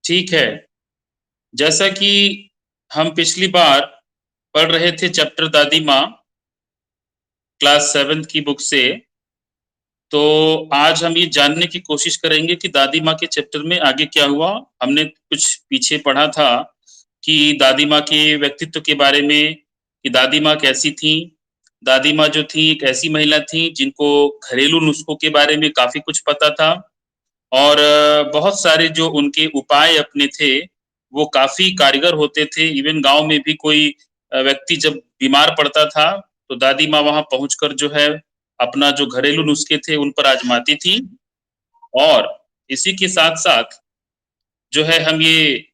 ठीक है। जैसा कि हम पिछली बार पढ़ रहे थे चैप्टर दादी माँ क्लास 7th की बुक से, तो आज हम ये जानने की कोशिश करेंगे कि दादी माँ के चैप्टर में आगे क्या हुआ। हमने कुछ पीछे पढ़ा था कि दादी माँ के व्यक्तित्व के बारे में, कि दादी माँ कैसी थीं। दादी माँ जो थीं एक ऐसी महिला थीं जिनको घरेलू नुस्खों के बारे में काफ़ी कुछ पता था और बहुत सारे जो उनके उपाय अपने थे, वो काफ़ी कारगर होते थे। इवन गाँव में भी कोई व्यक्ति जब बीमार पड़ता था, तो दादी माँ वहाँ पहुँचकर जो है, अपना जो घरेलू नुस्खे थे, उन पर आज़माती थीं और इसी के साथ-साथ जो है हम ये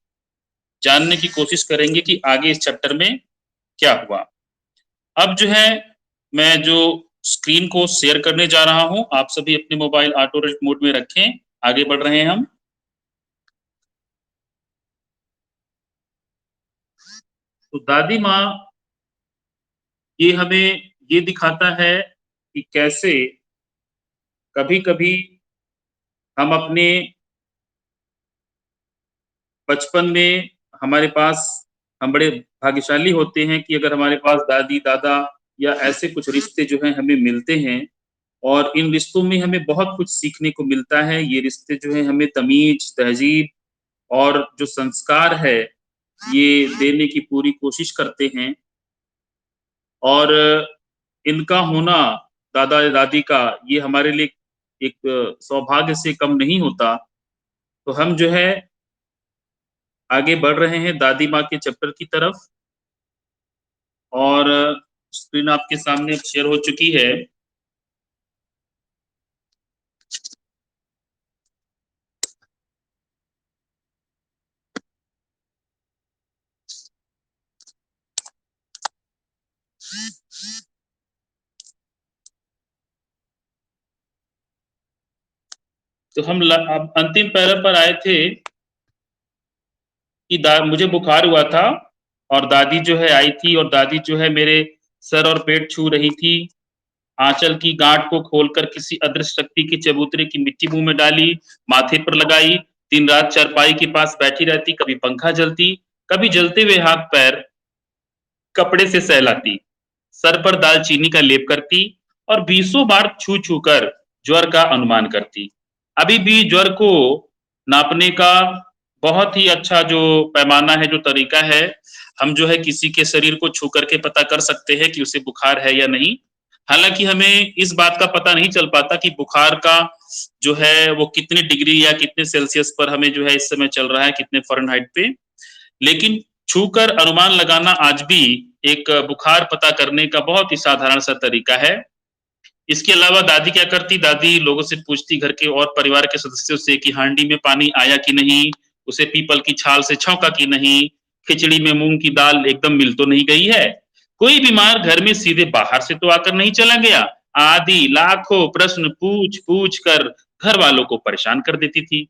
जानने की कोशिश करेंगे कि आगे इस चैप्टर में क्या हुआ। अब जो है, मैं जो स्क्रीन को शेयर करने जा रहा हूँ, आप सभी अपने मोबाइल ऑटो रेट मोड में रखें, आगे बढ़ रहे हैं हम। तो दादी माँ ये हमें ये दिखाता है कि कैसे कभी-कभी हम अपने बचपन में हमारे पास हम बड़े भाग्यशाली होते हैं कि अगर हमारे पास दादी-दादा या ऐसे कुछ रिश्ते जो हैं हमें मिलते हैं और इन रिश्तों में हमें बहुत कुछ सीखने को मिलता है। ये रिश्ते जो हैं हमें तमीज़, तहज़ीब और जो संस्कार है, ये देने की पूरी कोशिश करते हैं और इनका होना दादा या दादी का ये हमारे लिए एक सौभाग्य से कम नहीं होता। तो हम जो है आगे बढ़ रहे हैं दादी माँ के चैप्टर की तरफ और स्क्रीन आपके सामने अब शेयर हो चुकी है। तो हम अब अंतिम पैरा पर आए थे कि मुझे बुखार हुआ था और दादी जो है आई थी और दादी जो है मेरे सर और पेट छू रही थी। आंचल की गांठ को खोलकर किसी अदृश्य शक्ति के चबूतरे की मिट्टी मुंह में डाली, माथे पर लगाई, दिन रात चारपाई के पास बैठी रहती, कभी पंखा जलती, कभी जलते हुए हाथ पैर कपड़े से सहलाती, सर पर दालचीनी का लेप करती और बीसों बार छू छू कर ज्वर का अनुमान करती। अभी भी ज्वर को नापने का बहुत ही अच्छा जो पैमाना है, जो तरीका है, हम जो है किसी के शरीर को छू करके पता कर सकते हैं कि उसे बुखार है या नहीं। हालाँकि हमें इस बात का पता नहीं चल पाता कि बुखार का जो है वो कितने डिग्री या कितने सेल्सियस पर हमें जो है इस समय चल रहा है, कितने फ़ारेनहाइट पे। लेकिन छूकर अनुमान लगाना आज भी एक बुखार पता करने का बहुत ही साधारण सा तरीका है। इसके अलावा दादी क्या करती, दादी लोगों से पूछती घर के और परिवार के सदस्यों से कि हांडी में पानी आया कि नहीं, उसे पीपल की छाल से छौंका कि नहीं, खिचड़ी में मूँग की दाल एकदम मिल तो नहीं गई है, कोई बीमार घर में सीधे बाहर से तो आकर नहीं चला गया, आदि लाखों प्रश्न पूछ-पूछ कर घर वालों को परेशान कर देती थी।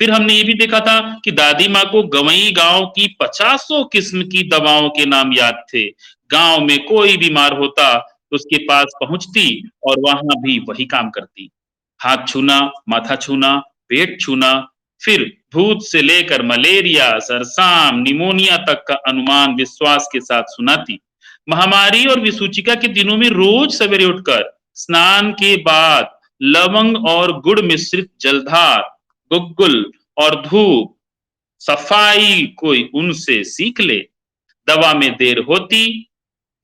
फिर हमने ये भी देखा था कि दादी माँ को गंवई गाँव की पचासों किस्म की दवाओं के नाम याद थे। गाँव में कोई बीमार होता तो उसके पास पहुँचती और वहाँ भी वही काम करती। हाथ छूना, माथा छूना, पेट छूना, फिर भूत से लेकर मलेरिया, सरसाम, निमोनिया तक का अनुमान विश्वास के साथ सुनाती। महामारी और विसूचिका के दिनों में रोज सवेरे उठकर स्नान के बाद लवंग और गुड़ मिश्रित जलधार, गुग्गुल और धूप सफाई कोई उनसे सीख ले। दवा में देर होती,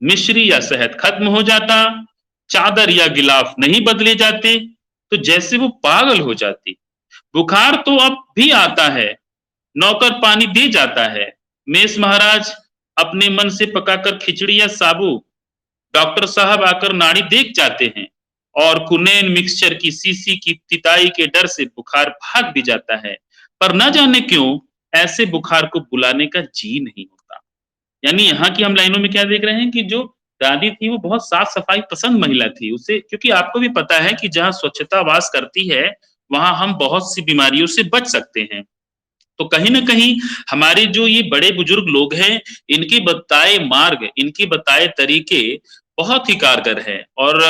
मिश्री या शहद खत्म हो जाता, चादर या गिलाफ नहीं बदले जाते, तो जैसे वो पागल हो जाती। बुखार तो अब भी आता है, नौकर पानी दे जाता है, मेष महाराज अपने मन से पकाकर खिचड़ी या साबू, डॉक्टर साहब आकर नाड़ी देख जाते हैं और कुनैन मिक्सचर की सीसी की तिताई के डर से बुखार भाग भी जाता है, पर न जाने क्यों ऐसे बुखार को बुलाने का जी नहीं होता। यानी यहाँ की हम लाइनों में क्या देख रहे हैं कि जो दादी थी वो बहुत साफ-सफाई पसंद महिला थी। उसे क्योंकि आपको भी पता है कि जहाँ स्वच्छता वास करती है, वहाँ हम बहुत सी बीमारियों से बच सकते हैं। तो कहीं न कहीं हमारे जो ये बड़े-बुजुर्ग लोग हैं, इनके बताए मार्ग, इनके बताए तरीके बहुत ही कारगर हैं और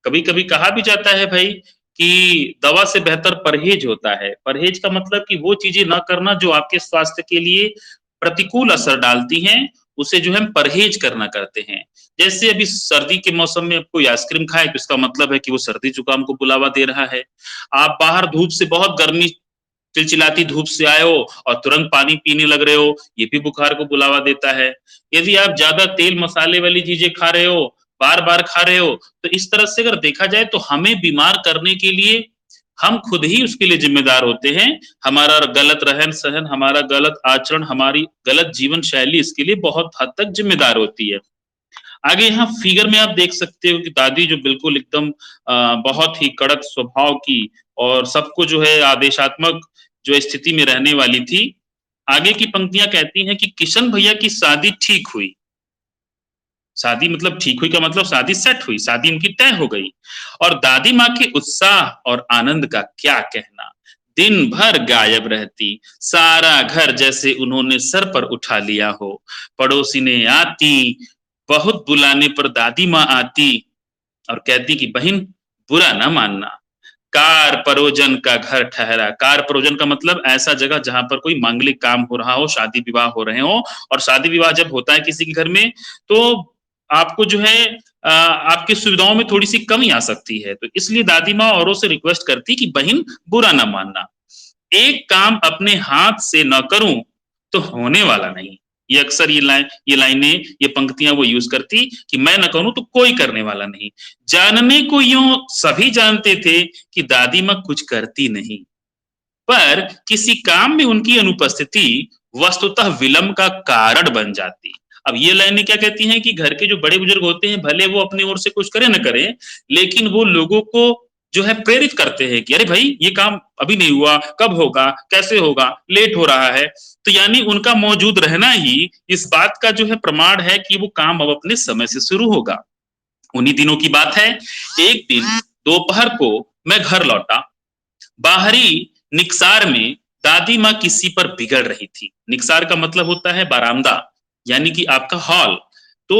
कभी-कभी कहा भी जाता है भई कि दवा से बेहतर परहेज होता है। परहेज का मतलब कि वो चीज़ें ना करना जो आपके स्वास्थ्य के लिए प्रतिकूल असर डालती हैं, उसे जो है हम परहेज करना करते हैं। जैसे अभी सर्दी के मौसम में कोई आइसक्रीम खाए तो इसका मतलब है कि वो सर्दी-जुकाम को बुलावा दे रहा है। आप बाहर धूप से बहुत गर्मी चिलचिलाती धूप से आए हो और तुरंत पानी पीने लग रहे हो, ये भी बुखार को बुलावा देता है। यदि आप ज़्यादा तेल मसाले वाली चीज़ें खा रहे हो, बार-बार खा रहे हो, तो इस तरह से अगर देखा जाए तो हमें बीमार करने के लिए हम खुद ही उसके लिए ज़िम्मेदार होते हैं। हमारा गलत रहन-सहन, हमारा गलत आचरण, हमारी गलत जीवन शैली इसके लिए बहुत हद तक ज़िम्मेदार होती है। आगे यहाँ फिगर में आप देख सकते हो कि दादी जो बिल्कुल एकदम बहुत ही कड़क स्वभाव की और सबको जो है आदेशात्मक जो स्थिति में रहने वाली थी। आगे की पंक्तियाँ कहती हैं कि किशन भैया की शादी ठीक हुई। शादी मतलब ठीक हुई का मतलब शादी सेट हुई, शादी उनकी तय हो गई और दादी माँ के उत्साह और आनंद का क्या कहना। दिन भर गायब रहती, सारा घर जैसे उन्होंने सर पर उठा लिया हो। पड़ोसिनें आती, बहुत बुलाने पर दादी माँ आती और कहती कि बहन बुरा ना मानना। कार परोजन का घर ठहरा। कार परोजन का मतलब ऐसा जगह जहाँ पर कोई मांगलिक काम हो रहा हो, शादी-विवाह हो रहे हों और शादी-विवाह जब होता है किसी के घर में तो आपको जो है आपकी सुविधाओं में थोड़ी-सी कमी आ सकती है। तो इसलिए दादी माँ औरों से रिक्वेस्ट करती कि बहन बुरा ना मानना। एक काम अपने हाथ से न करूँ तो होने वाला नहीं। ये अक्सर ये लाइनें, ये पंक्तियाँ वो यूज़ करती कि मैं ना करूँ तो कोई करने वाला नहीं। जानने को यूँ सभी जानते थे कि दादी माँ कुछ करती नहीं, पर किसी काम में उनकी अनुपस्थिति वस्तुतः विलंब का कारण बन जाती। अब ये लाइनें क्या कहती हैं कि घर के जो बड़े-बुजुर्ग होते हैं, भले वो अपनी ओर से कुछ करें न करें, लेकिन वो लोगों को जो है प्रेरित करते हैं कि अरे भाई ये काम अभी नहीं हुआ, कब होगा, कैसे होगा, लेट हो रहा है। तो यानी उनका मौजूद रहना ही इस बात का जो है प्रमाण है कि वो काम अब अपने समय से शुरू होगा। उन्हीं दिनों की बात है, एक दिन दोपहर को मैं घर लौटा। बाहरी निकसार में दादी माँ किसी पर बिगड़ रही थी। निकसार का मतलब होता है बरामदा, यानी कि आपका हॉल। तो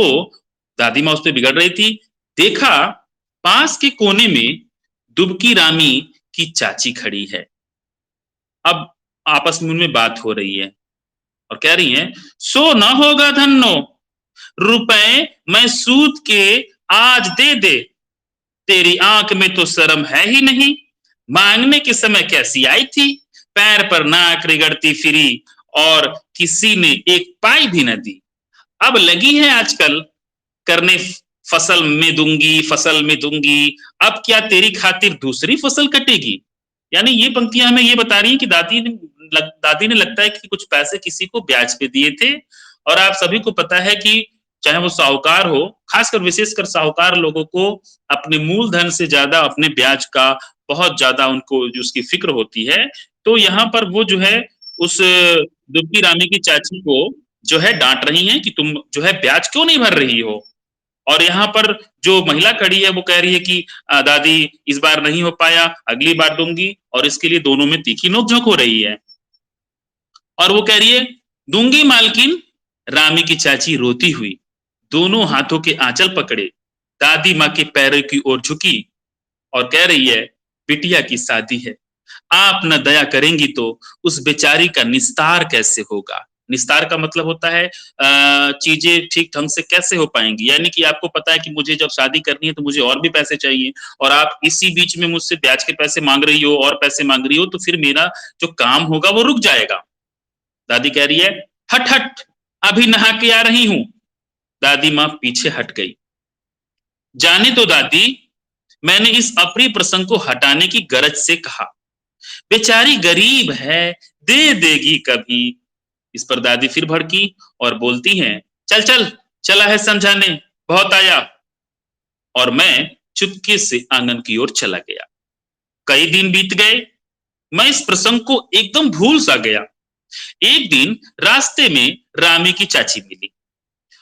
दादी माँ उस पे बिगड़ रही थी। देखा पास के कोने में दुबकी रामी की चाची खड़ी है। अब आपस में उनमें बात हो रही है और कह रही हैं, "सो ना होगा धन्नो, रुपए मैं सूद के आज दे दे। तेरी आंख में तो शर्म है ही नहीं। मांगने के समय कैसी आई थी, पैर पर नाक रगड़ती फिरी और किसी ने एक पाई भी न दी। अब लगी है आजकल करने फसल में दूंगी। अब क्या तेरी खातिर दूसरी फसल कटेगी।" यानी ये पंक्तियां हमें ये बता रही हैं कि दादी ने लगता है कि कुछ पैसे किसी को ब्याज पे दिए थे और आप सभी को पता है कि चाहे वो साहूकार हो, खासकर विशेषकर साहूकार लोगों को अपने मूलधन से ज्यादा अपने ब्याज का बहुत ज्यादा उनको जो उसकी फिक्र होती है। तो यहाँ पर वो जो है उस दुबकी रामी की चाची को जो है डांट रही हैं कि तुम जो है ब्याज क्यों नहीं भर रही हो। और यहाँ पर जो महिला खड़ी है वो कह रही है कि दादी इस बार नहीं हो पाया, अगली बार दूंगी और इसके लिए दोनों में तीखी नोक-झोंक हो रही है। और वो कह रही है, दूंगी मालकिन। रामी की चाची रोती हुई दोनों हाथों के आंचल पकड़े दादी माँ के पैरों की ओर झुकी और कह रही है, बिटिया की शादी है, आप न दया करेंगी तो उस बेचारी का निस्तार कैसे होगा। निस्तार का मतलब होता है चीजें ठीक ढंग से कैसे हो पाएंगी, यानी कि आपको पता है कि मुझे जब शादी करनी है तो मुझे और भी पैसे चाहिए और आप इसी बीच में मुझसे ब्याज के पैसे मांग रही हो और पैसे मांग रही हो, तो फिर मेरा जो काम होगा वो रुक जाएगा। दादी कह रही है, हट हट, अभी नहा के आ रही हूं। दादी माँ पीछे हट गई। जाने दो दादी, मैंने इस अप्रिय प्रसंग को हटाने की गरज से कहा। बेचारी गरीब है, दे देगी कभी। इस पर दादी फिर भड़की और बोलती हैं, चल चल, चला है समझाने, बहुत आया। और मैं चुपके से आंगन की ओर चला गया। कई दिन बीत गए, मैं इस प्रसंग को एकदम भूल सा गया। एक दिन रास्ते में रामी की चाची मिली।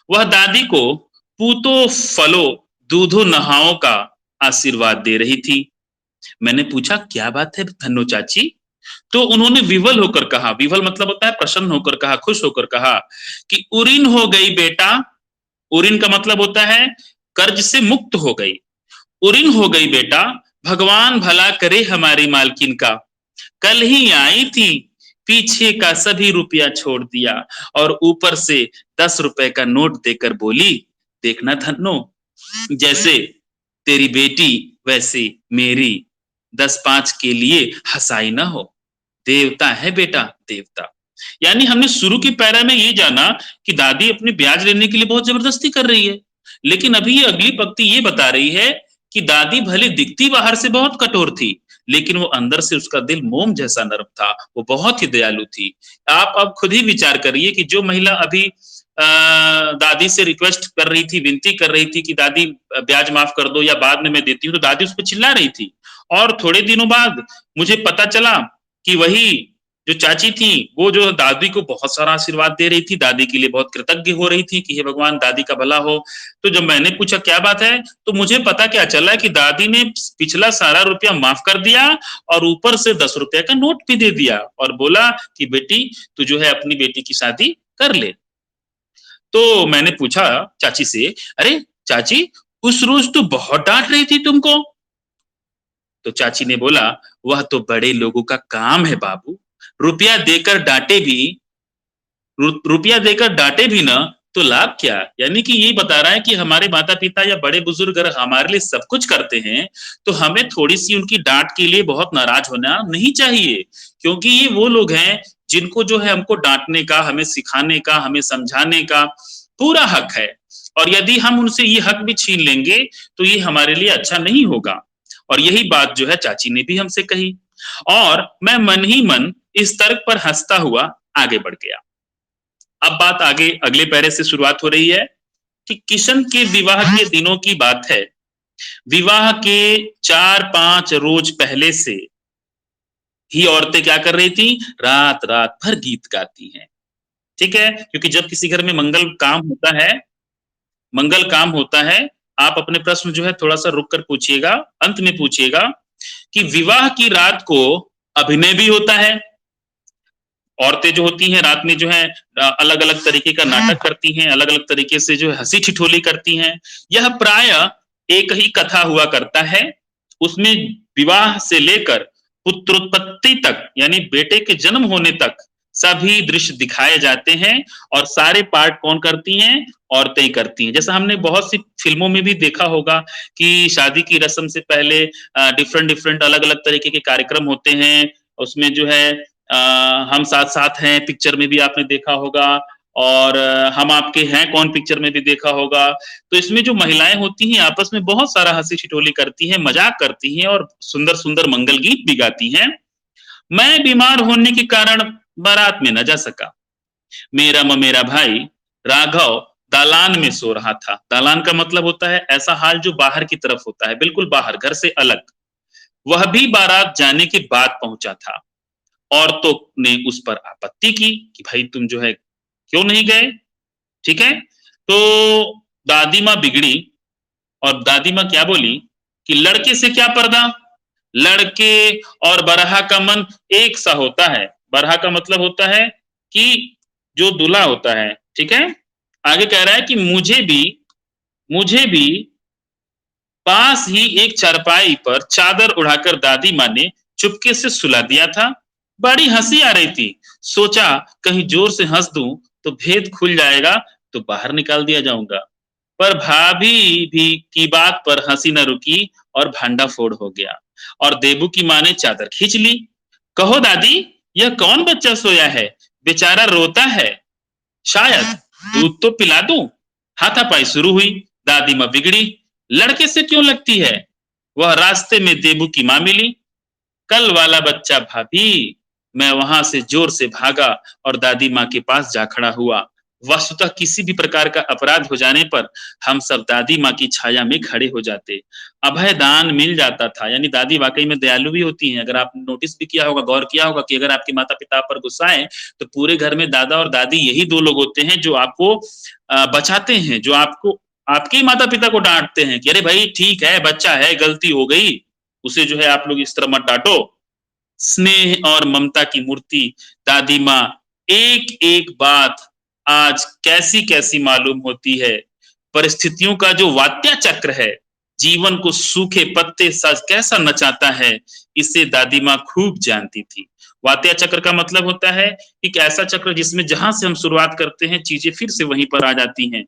वह दादी को पूतो फलो दूधो नहाओ का आशीर्वाद दे रही थी। मैंने पूछा, क्या बात है धन्नो चाची। तो उन्होंने विवल होकर कहा, विवल मतलब होता है प्रसन्न होकर कहा, खुश होकर कहा कि उरीन हो गई बेटा। उरीन का मतलब होता है कर्ज से मुक्त हो गई। उरीन हो गई बेटा, भगवान भला करे हमारी मालकिन का, कल ही आई थी, पीछे का सभी रुपया छोड़ दिया और ऊपर से 10 रुपए का नोट देकर बोली, देखना धन्नो, जैसे तेरी बेटी वैसे मेरी, 10-5 के लिए हंसाई ना हो, देवता है बेटा देवता। यानी हमने शुरू की पैरा में ये जाना कि दादी अपनी ब्याज लेने के लिए बहुत जबरदस्ती कर रही है, लेकिन अभी ये अगली पंक्ति ये बता रही है कि दादी भले दिखती बाहर से बहुत कठोर थी, लेकिन वो अंदर से उसका दिल मोम जैसा नर्म था, वो बहुत ही दयालु थी। आप अब खुद ही विचार करिए कि जो महिला अभी दादी से रिक्वेस्ट कर रही थी, विनती कर रही थी कि दादी ब्याज माफ कर दो या बाद में मैं देती हूँ, तो दादी उस पर चिल्ला रही थी। और थोड़े दिनों बाद मुझे पता चला कि वही जो चाची थी वो जो दादी को बहुत सारा आशीर्वाद दे रही थी, दादी के लिए बहुत कृतज्ञ हो रही थी कि हे भगवान दादी का भला हो। तो जब मैंने पूछा क्या बात है, तो मुझे पता क्या चला कि दादी ने पिछला सारा रुपया माफ कर दिया और ऊपर से 10 रुपए का नोट भी दे दिया और बोला कि बेटी तू जो है अपनी बेटी की शादी कर ले। तो मैंने पूछा चाची से, अरे चाची उस रोज तो बहुत डांट रही थी तुमको। तो चाची ने बोला, वह तो बड़े लोगों का काम है बाबू, रुपया देकर डांटे भी, रुपया देकर डांटे भी ना तो लाभ क्या। यानी कि यही बता रहा है कि हमारे माता पिता या बड़े बुजुर्ग अगर हमारे लिए सब कुछ करते हैं तो हमें थोड़ी सी उनकी डांट के लिए बहुत नाराज होना नहीं चाहिए, क्योंकि ये वो लोग हैं जिनको जो है हमको डांटने का, हमें सिखाने का, हमें समझाने का पूरा हक है। और यदि हम उनसे ये हक भी छीन लेंगे तो ये हमारे लिए अच्छा नहीं होगा। और यही बात जो है चाची ने भी हमसे कही और मैं मन ही मन इस तर्क पर हंसता हुआ आगे बढ़ गया। अब बात आगे अगले पैरे से शुरुआत हो रही है कि किशन के विवाह के दिनों की बात है। विवाह के 4-5 रोज पहले से ही औरतें क्या कर रही थी, रात रात भर गीत गाती हैं। ठीक है, क्योंकि जब किसी घर में मंगल काम होता है, आप अपने प्रश्न जो है थोड़ा सा रुक कर पूछिएगा, अंत में पूछिएगा कि विवाह की रात को अभिनय भी होता है। औरतें जो होती हैं रात में जो है अलग अलग तरीके का नाटक करती हैं, अलग अलग तरीके से जो है हंसी ठिठोली करती हैं। यह प्राय एक ही कथा हुआ करता है, उसमें विवाह से लेकर पुत्रोत्पत्ति तक यानी बेटे के जन्म होने तक सभी दृश्य दिखाए जाते हैं और सारे पार्ट कौन करती हैं, औरतें ही करती हैं। जैसा हमने बहुत सी फिल्मों में भी देखा होगा कि शादी की रस्म से पहले डिफरेंट डिफरेंट अलग अलग तरीके के कार्यक्रम होते हैं। उसमें जो है हम साथ साथ हैं पिक्चर में भी आपने देखा होगा और हम आपके हैं कौन पिक्चर में भी देखा होगा। तो इसमें जो महिलाएं होती हैं आपस में बहुत सारा हंसी ठिठोली करती हैं, मजाक करती हैं और सुंदर सुंदर मंगल गीत भी गाती हैं। मैं बीमार होने के कारण बारात में न जा सका। मेरा भाई राघव दालान में सो रहा था। दालान का मतलब होता है ऐसा हाल जो बाहर की तरफ होता है, बिल्कुल बाहर, घर से अलग। वह भी बारात जाने के बाद पहुंचा था। औरतों ने उस पर आपत्ति की कि भाई तुम जो है क्यों नहीं गए। ठीक है, तो दादी माँ बिगड़ी और दादी माँ क्या बोली कि लड़के से क्या पर्दा, लड़के और बरहा का मन एक सा होता है। बरहा का मतलब होता है कि जो दूल्हा होता है। ठीक है, आगे कह रहा है कि मुझे भी पास ही एक चारपाई पर चादर उड़ाकर दादी माँ ने चुपके से सुला दिया था। बड़ी हंसी आ रही थी, सोचा कहीं जोर से हंस दूं तो भेद खुल जाएगा तो बाहर निकाल दिया जाऊंगा। पर भाभी भी की बात पर हंसी न रुकी और भांडाफोड़ हो गया और देबू की माँ ने चादर खींच ली। कहो दादी, यह कौन बच्चा सोया है, बेचारा रोता है, शायद दूध तो पिला दूं। हाथापाई शुरू हुई। दादी माँ बिगड़ी, लड़के से क्यों लगती है। वह रास्ते में देबू की माँ मिली। कल वाला बच्चा भाभी। मैं वहां से जोर से भागा और दादी माँ के पास जा खड़ा हुआ। वस्तुतः किसी भी प्रकार का अपराध हो जाने पर हम सब दादी माँ की छाया में खड़े हो जाते, अभय दान मिल जाता था। यानी दादी वाकई में दयालु भी होती हैं। अगर आप नोटिस भी किया होगा, गौर किया होगा कि अगर आपके माता पिता पर गुस्साएं तो पूरे घर में दादा और दादी यही दो लोग होते हैं जो आपको बचाते हैं, जो आपको आपके माता पिता को डांटते हैं कि अरे भाई ठीक है, बच्चा है, गलती हो गई, उसे जो है आप लोग इस तरह मत डांटो। स्नेह और ममता की मूर्ति दादी माँ एक एक बात आज कैसी कैसी मालूम होती है। परिस्थितियों का जो वात्या चक्र है जीवन को सूखे पत्ते सा कैसा नचाता है, इसे दादी माँ खूब जानती थी। वात्या चक्र का मतलब होता है एक ऐसा चक्र जिसमें जहां से हम शुरुआत करते हैं चीजें फिर से वहीं पर आ जाती हैं।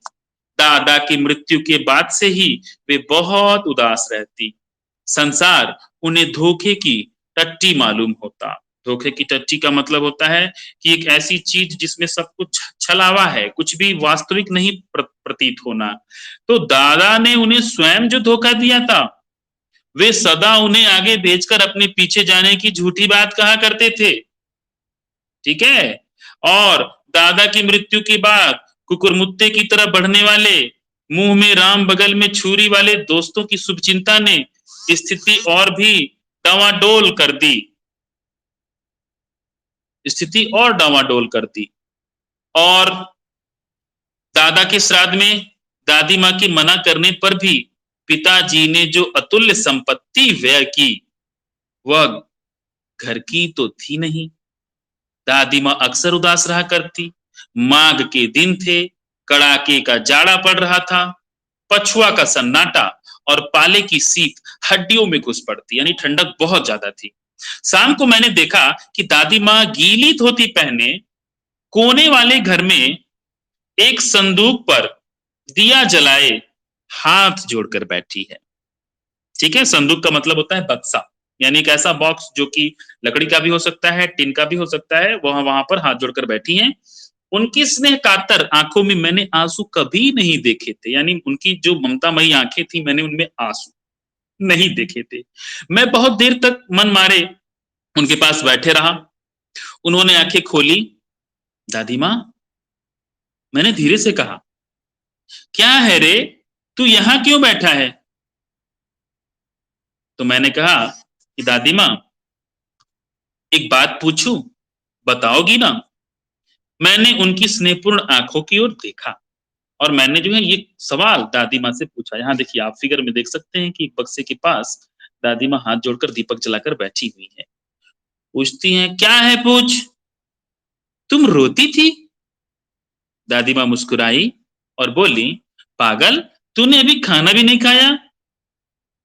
दादा की मृत्यु के बाद से ही वे बहुत उदास रहती। संसार उन्हें धोखे की टट्टी मालूम होता। धोखे की टट्टी का मतलब होता है कि एक ऐसी चीज जिसमें सब कुछ छलावा है, कुछ भी वास्तविक नहीं प्रतीत होना। तो दादा ने उन्हें स्वयं जो धोखा दिया था, वे सदा उन्हें आगे भेजकर अपने पीछे जाने की झूठी बात कहा करते थे। ठीक है। और दादा की मृत्यु के बाद कुकुरमुत्ते की तरह बढ़ने वाले, मुंह में राम बगल में छुरी वाले दोस्तों की शुभचिंता ने स्थिति और भी डावाडोल कर दी। स्थिति और डावाडोल कर दी। और दादा के श्राद्ध में दादी माँ के मना करने पर भी पिताजी ने जो अतुल्य संपत्ति व्यय की, वह घर की तो थी नहीं। दादी माँ अक्सर उदास रहा करती। माघ के दिन थे, कड़ाके का जाड़ा पड़ रहा था, पछुआ का सन्नाटा और पाले की शीत हड्डियों में घुस पड़ती, यानी ठंडक बहुत ज्यादा थी। शाम को मैंने देखा कि दादी माँ गीली धोती पहने कोने वाले घर में एक संदूक पर दिया जलाए हाथ जोड़कर बैठी है। ठीक है। संदूक का मतलब होता है बक्सा, यानी एक ऐसा बॉक्स जो कि लकड़ी का भी हो सकता है, टिन का भी हो सकता है। वहां पर हाथ जोड़कर बैठी हैं। उनकी स्नेह कातर आंखों में मैंने आंसू कभी नहीं देखे थे, यानी उनकी जो ममतामयी आंखें थी, मैंने उनमें आंसू नहीं देखे थे। मैं बहुत देर तक मन मारे उनके पास बैठे रहा। उन्होंने आंखें खोली। दादी माँ, मैंने धीरे से कहा, क्या है रे, तू यहां क्यों बैठा है? तो मैंने कहा कि दादी माँ, एक बात पूछूं, बताओगी ना? मैंने उनकी स्नेहपूर्ण आंखों की ओर देखा और मैंने जो है ये सवाल दादी माँ से पूछा। यहाँ देखिए, आप फिगर में देख सकते हैं कि एक बक्से के पास दादी माँ हाथ जोड़कर दीपक जलाकर बैठी हुई है। पूछती हैं, क्या है पूछ? तुम रोती थी? दादी माँ मुस्कुराई और बोली, पागल, तूने अभी खाना भी नहीं खाया?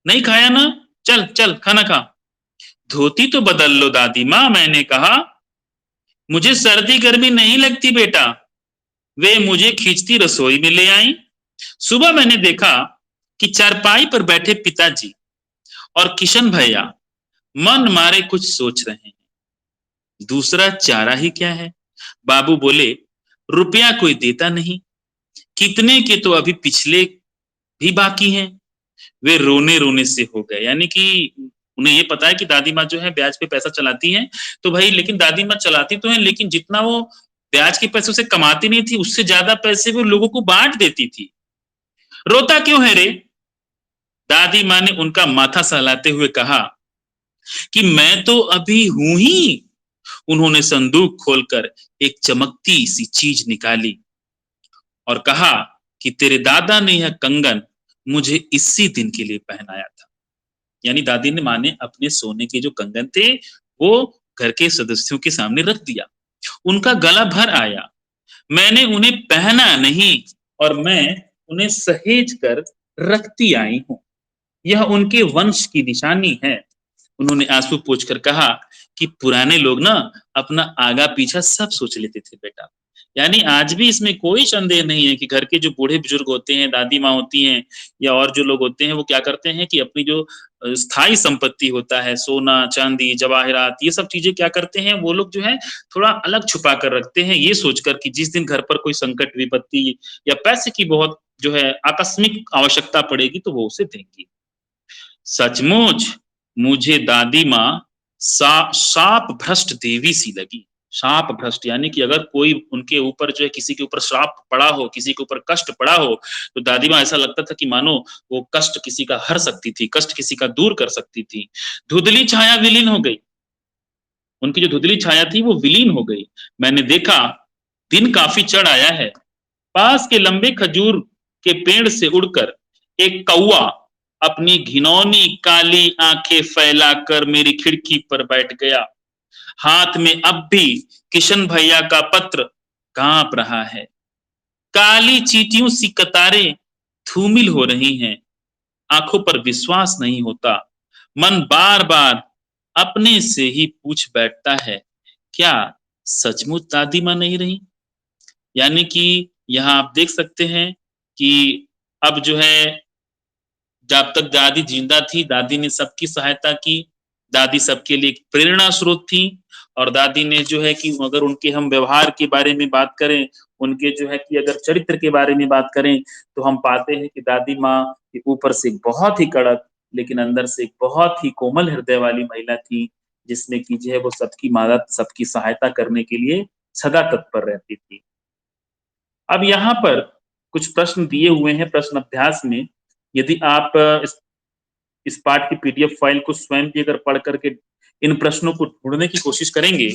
नहीं खाया ना? चल चल खाना खा। धोती तो बदल लो दादी माँ, मैंने कहा। मुझे सर्दी गर्मी नहीं लगती बेटा। वे मुझे खींचती रसोई में ले आई। सुबह मैंने देखा कि चारपाई पर बैठे पिताजी और किशन भैया मन मारे कुछ सोच रहे हैं। दूसरा चारा ही क्या है? बाबू बोले, रुपया कोई देता नहीं, कितने के तो अभी पिछले भी बाकी हैं। वे रोने रोने से हो गए, यानी कि उन्हें ये पता है कि दादी माँ जो है ब्याज पे पैसा चलाती हैं। तो भाई, लेकिन दादी माँ चलाती तो है, लेकिन जितना वो ब्याज के पैसों से कमाती नहीं थी, उससे ज्यादा पैसे वो लोगों को बांट देती थी। रोता क्यों है रे? दादी माँ ने उनका माथा सहलाते हुए कहा कि मैं तो अभी हूं ही। उन्होंने संदूक खोलकर एक चमकती सी चीज निकाली और कहा कि तेरे दादा ने यह कंगन मुझे इसी दिन के लिए पहनाया था। यानी दादी ने माँ ने अपने सोने के जो कंगन थे वो घर के सदस्यों के सामने रख दिया। उनका गला भर आया। मैंने उन्हें पहना नहीं और मैं उन्हें सहेज कर रखती आई हूं। यह उनके वंश की निशानी है। उन्होंने आंसू पोंछकर कहा कि पुराने लोग ना अपना आगा पीछा सब सोच लेते थे बेटा। यानी आज भी इसमें कोई संदेह नहीं है कि घर के जो बूढ़े बुजुर्ग होते हैं, दादी माँ होती हैं या और जो लोग होते हैं, वो क्या करते हैं कि अपनी जो स्थायी संपत्ति होता है, सोना चांदी जवाहरात, ये सब चीजें क्या करते हैं, वो लोग जो है थोड़ा अलग छुपा कर रखते हैं, ये सोचकर कि जिस दिन घर पर कोई संकट विपत्ति या पैसे की बहुत जो है आकस्मिक आवश्यकता पड़ेगी तो वो उसे देंगी। सचमुच मुझे दादी माँ शाप भ्रष्ट देवी सी लगी। शाप भ्रष्ट यानी कि अगर कोई उनके ऊपर जो है किसी के ऊपर श्राप पड़ा हो, किसी के ऊपर कष्ट पड़ा हो, तो दादी माँ ऐसा लगता था कि मानो वो कष्ट किसी का हर सकती थी, कष्ट किसी का दूर कर सकती थी। धुंधली छाया विलीन हो गई। उनकी जो धुंधली छाया थी वो विलीन हो गई। मैंने देखा दिन काफी चढ़ आया है। पास के लंबे खजूर के पेड़ से उड़कर एक कौआ अपनी घिनौनी काली आंखें फैलाकर मेरी खिड़की पर बैठ गया। हाथ में अब भी किशन भैया का पत्र कांप रहा है। काली चींटियों सी कतारें धूमिल हो रही हैं। आँखों पर विश्वास नहीं होता। मन बार-बार अपने से ही पूछ बैठता है, क्या सचमुच दादी माँ नहीं रहीं? यानी कि यहाँ आप देख सकते हैं कि अब जो है जब तक दादी ज़िंदा थी, दादी ने सबकी सहायता की, दादी सबके लिए एक प्रेरणा स्रोत थी और दादी ने जो है कि अगर उनके हम व्यवहार के बारे में बात करें, उनके जो है कि अगर चरित्र के बारे में बात करें, तो हम पाते हैं कि दादी माँ के ऊपर से एक बहुत ही कड़क, लेकिन अंदर से एक बहुत ही कोमल हृदय वाली महिला थी, जिसमें कि जो है वो सबकी मदद, सबकी सहायता करने के लिए सदा तत्पर रहती थी। अब यहाँ पर कुछ प्रश्न दिए हुए हैं प्रश्न अभ्यास में, यदि आप इस पाठ की पीडीएफ फाइल को स्वयं भी अगर पढ़ करके इन प्रश्नों को ढूँढने की कोशिश करेंगे,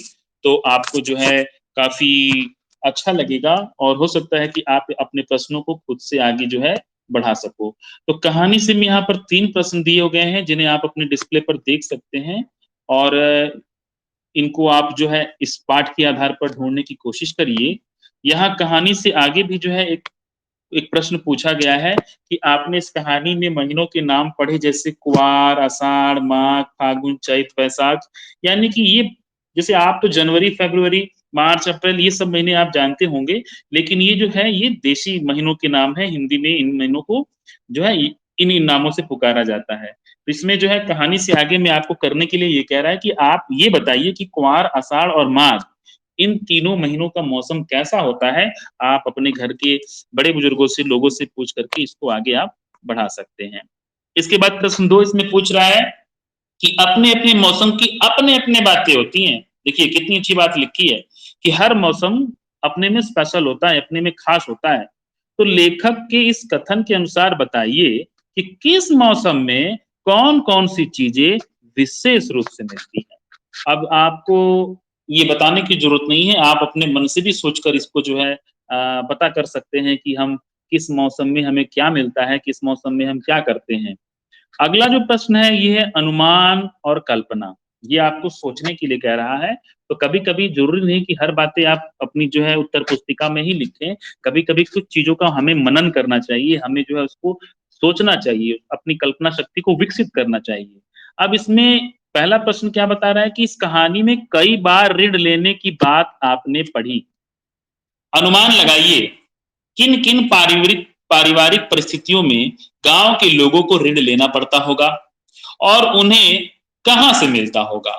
तो आपको जो है काफ़ी अच्छा लगेगा और हो सकता है कि आप अपने प्रश्नों को खुद से आगे जो है बढ़ा सको। तो कहानी से में यहाँ पर 3 प्रश्न दिए गए हैं, जिन्हें आप अपने डिस्प्ले पर देख सकते हैं और इनको आप जो है इस पाठ के आधार पर ढूँढने की कोशिश करिए। यहाँ कहानी से आगे भी जो है एक एक प्रश्न पूछा गया है कि आपने इस कहानी में महीनों के नाम पढ़े जैसे कुवार, आषाढ़, माघ, फाल्गुन, चैत, वैशाख यानी कि ये जैसे आप तो जनवरी, फ़रवरी, मार्च, अप्रैल ये सब महीने आप जानते होंगे, लेकिन ये जो है ये देशी महीनों के नाम हैं, हिंदी में इन महीनों को जो है इन-इन नामों से पुकारा जाता है। तो इसमें जो है कहानी से आगे मैं आपको करने के लिए ये कह रहा है कि आप ये बताइए कि कुवार, आषाढ़ और माघ इन तीनों महीनों का मौसम कैसा होता है? आप अपने घर के बड़े बुजुर्गों से, लोगों से पूछ करके इसको आगे आप बढ़ा सकते हैं। इसके बाद प्रश्न 2 इसमें पूछ रहा है कि अपने-अपने मौसम की अपने-अपने बातें होती हैं। देखिए कितनी अच्छी बात लिखी है कि हर मौसम अपने में स्पेशल होता है, अपने में खास होता है। तो लेखक के इस कथन के अनुसार बताइए कि किस मौसम में कौन-कौन सी चीज़ें विशेष रूप से मिलती हैं? अब आपको ये बताने की ज़रूरत नहीं है, आप अपने मन से भी सोचकर इसको जो है पता कर सकते हैं कि हम किस मौसम में हमें क्या मिलता है, किस मौसम में हम क्या करते हैं। अगला जो प्रश्न है ये है अनुमान और कल्पना। ये आपको सोचने के लिए कह रहा है, तो कभी-कभी ज़रूरी नहीं कि हर बातें आप अपनी जो है उत्तर पुस्तिका में ही लिखें। कभी-कभी कुछ चीज़ों का हमें मनन करना चाहिए, हमें जो है उसको सोचना चाहिए, अपनी कल्पना शक्ति को विकसित करना चाहिए। अब इसमें पहला प्रश्न क्या बता रहा है कि इस कहानी में कई बार ऋण लेने की बात आपने पढ़ी। अनुमान लगाइए किन-किन पारिवारिक परिस्थितियों में गाँव के लोगों को ऋण लेना पड़ता होगा और उन्हें कहाँ से मिलता होगा?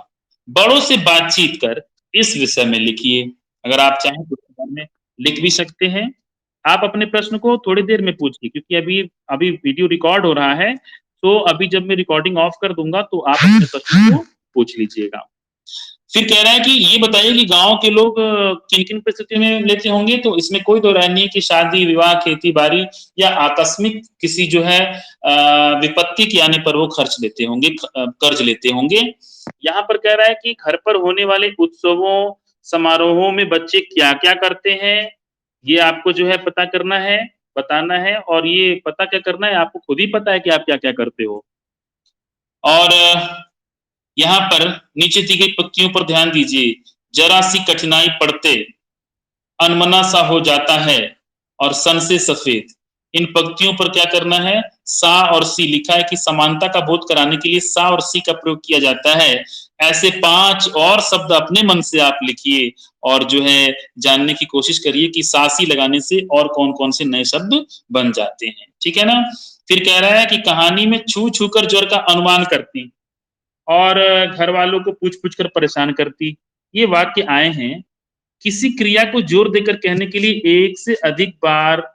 बड़ों से बातचीत कर इस विषय में लिखिए। अगर आप चाहें तो उसके बारे में लिख भी सकते हैं। आप अपने प्रश्न को थोड़ी देर में पूछिए क्योंकि अभी अभी वीडियो रिकॉर्ड हो रहा है, तो अभी जब मैं रिकॉर्डिंग ऑफ कर दूँगा तो आप अपने प्रश्न को पूछ लीजिएगा। फिर कह रहा है कि ये बताइए कि गाँव के लोग किन-किन परिस्थितियों में लेते होंगे? तो इसमें कोई दो राय नहीं है कि शादी, विवाह, खेती-बाड़ी या आकस्मिक किसी जो है विपत्ति के आने पर वो खर्च लेते होंगे कर्ज लेते होंगे। यहाँ पर कह रहा है कि घर पर होने वाले उत्सवों, समारोहों में बच्चे क्या-क्या करते हैं? ये आपको जो है पता करना है, बताना है और ये पता क्या करना है, आपको खुद ही पता है कि आप क्या-क्या करते हो। और यहाँ पर नीचे दी गई पंक्तियों पर ध्यान दीजिए, ज़रा-सी कठिनाई पड़ते अनमना सा हो जाता है और सन से सफ़ेद। इन पंक्तियों पर क्या करना है, सा और सी लिखा है कि समानता का बोध कराने के लिए सा और सी का प्रयोग किया जाता है। ऐसे 5 और शब्द अपने मन से आप लिखिए और जो है जानने की कोशिश करिए कि सा, सी लगाने से और कौन-कौन से नए शब्द बन जाते हैं। ठीक है ना? फिर कह रहा है कि कहानी में छू-छू कर ज्वर का अनुमान करती। और घर वालों को पूछ-पूछ कर परेशान करती। ये वाक्य आए हैं, किसी क्रिया को ज़ोर देकर कहने के लिए एक से अधिक बार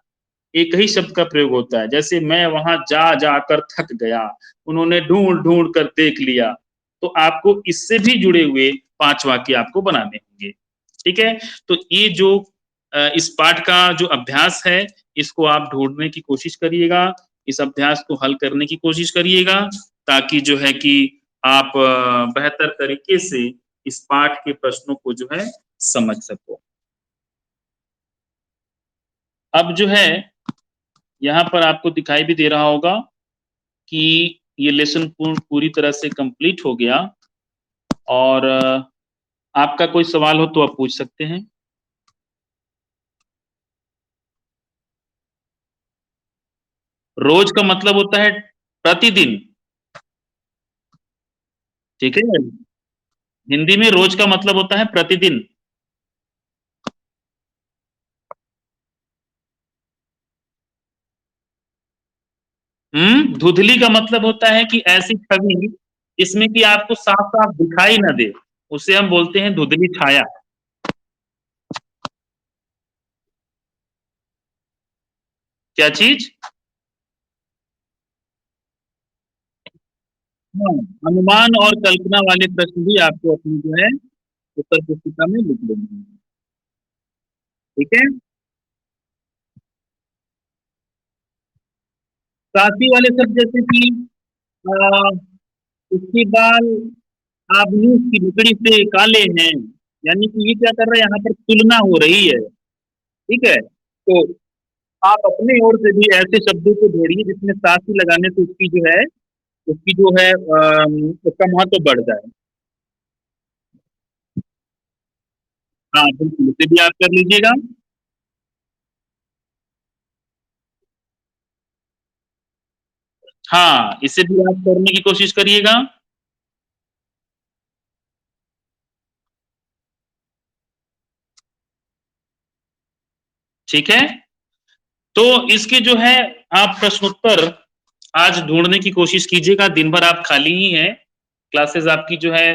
एक ही शब्द का प्रयोग होता है। जैसे मैं वहाँ जा-जा कर थक गया, उन्होंने ढूँढ-ढूँढ कर देख लिया। तो आपको इससे भी जुड़े हुए 5 वाक्य आपको बनाने होंगे। ठीक है? तो ये जो इस पाठ का जो अभ्यास है, इसको आप ढूँढने की कोशिश करिएगा, इस अभ्यास को हल करने की कोशिश करिएगा, ताकि जो है कि आप बेहतर तरीके से इस पाठ के प्रश्नों को जो है समझ सको। अब जो है यहाँ पर आपको दिखाई भी दे रहा होगा कि ये लेसन पूरी तरह से कंप्लीट हो गया और आपका कोई सवाल हो तो आप पूछ सकते हैं। रोज़ का मतलब होता है प्रतिदिन। ठीक है, हिंदी में रोज का मतलब होता है प्रतिदिन। धुंधली का मतलब होता है कि ऐसी छवि जिसमें कि आपको साफ साफ दिखाई ना दे, उसे हम बोलते हैं धुंधली छाया। क्या चीज? हाँ, अनुमान और कल्पना वाले प्रश्न भी आपको अपनी जो है उत्तर पुस्तिका में लिख लेंगे। ठीक है, साथी वाले शब्द जैसे कि आ, उसके बाल आबनूस की लकड़ी से काले हैं, यानी कि ये क्या कर रहा है, यहाँ पर तुलना हो रही है। ठीक है, तो आप अपने ओर से भी ऐसे शब्दों को जोड़िए जिसमें साथी लगाने से उसकी जो है उसका महत्व बढ़ जाए। हाँ बिल्कुल, इसे भी आप कर लीजिएगा। हाँ, इसे भी आप करने की कोशिश करिएगा। ठीक है, तो इसके जो है आप प्रश्नोत्तर आज ढूंढने की कोशिश कीजिएगा। दिन भर आप खाली ही हैं, क्लासेस आपकी जो है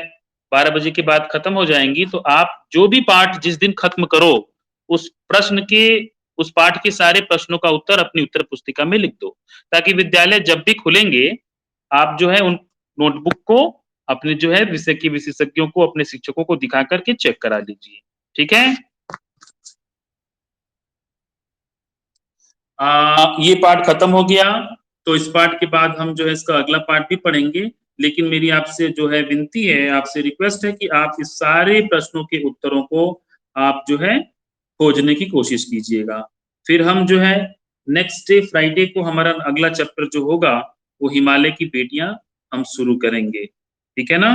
12 बजे के बाद खत्म हो जाएंगी, तो आप जो भी पाठ जिस दिन खत्म करो, उस प्रश्न के उस पाठ के सारे प्रश्नों का उत्तर अपनी उत्तर पुस्तिका में लिख दो, ताकि विद्यालय जब भी खुलेंगे आप जो है उन नोटबुक को अपने जो है विषय के विशेषज्ञों को, अपने शिक्षकों को दिखा करके चेक करा लीजिए। ठीक है, ये पार्ट खत्म हो गया, तो इस पार्ट के बाद हम जो है इसका अगला पार्ट भी पढ़ेंगे। लेकिन मेरी आपसे जो है विनती है, आपसे रिक्वेस्ट है कि आप इस सारे प्रश्नों के उत्तरों को आप जो है खोजने की कोशिश कीजिएगा। फिर हम जो है नेक्स्ट डे फ्राइडे को हमारा अगला चैप्टर जो होगा वो हिमालय की बेटियां हम शुरू करेंगे। ठीक है ना?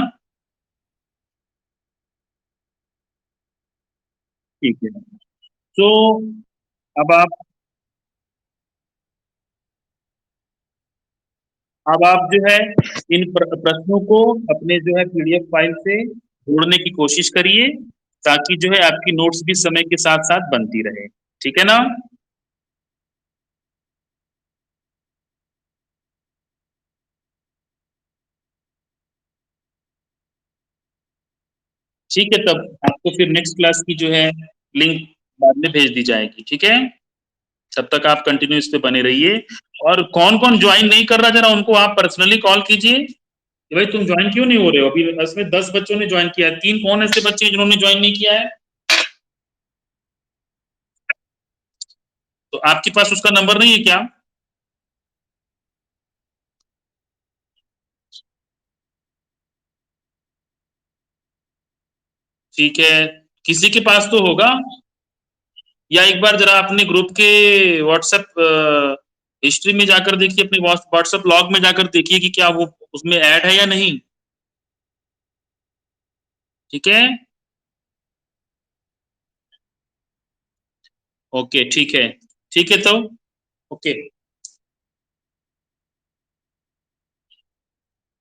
ठीक है, तो अब आप जो है इन प्रश्नों को अपने जो है पीडीएफ फाइल से जोड़ने की कोशिश करिए, ताकि जो है आपकी नोट्स भी समय के साथ साथ बनती रहे। ठीक है ना? ठीक है, तब आपको फिर नेक्स्ट क्लास की जो है लिंक बाद में भेज दी जाएगी। ठीक है, तब तक आप कंटिन्यू इस पे बने रहिए। और कौन कौन ज्वाइन नहीं कर रहा, जरा उनको आप पर्सनली कॉल कीजिए कि भाई तुम ज्वाइन क्यों नहीं हो रहे हो। अभी इसमें 10 बच्चों ने ज्वाइन किया है, 3 कौन ऐसे बच्चे हैं जिन्होंने ज्वाइन नहीं किया है? तो आपके पास उसका नंबर नहीं है क्या? ठीक है, किसी के पास तो होगा। या एक बार जरा अपने ग्रुप के व्हाट्सएप हिस्ट्री में जाकर देखिए, अपने व्हाट्सएप लॉग में जाकर देखिए कि क्या वो उसमें ऐड है या नहीं। ठीक है, ओके, ठीक है, ठीक है, तो ओके।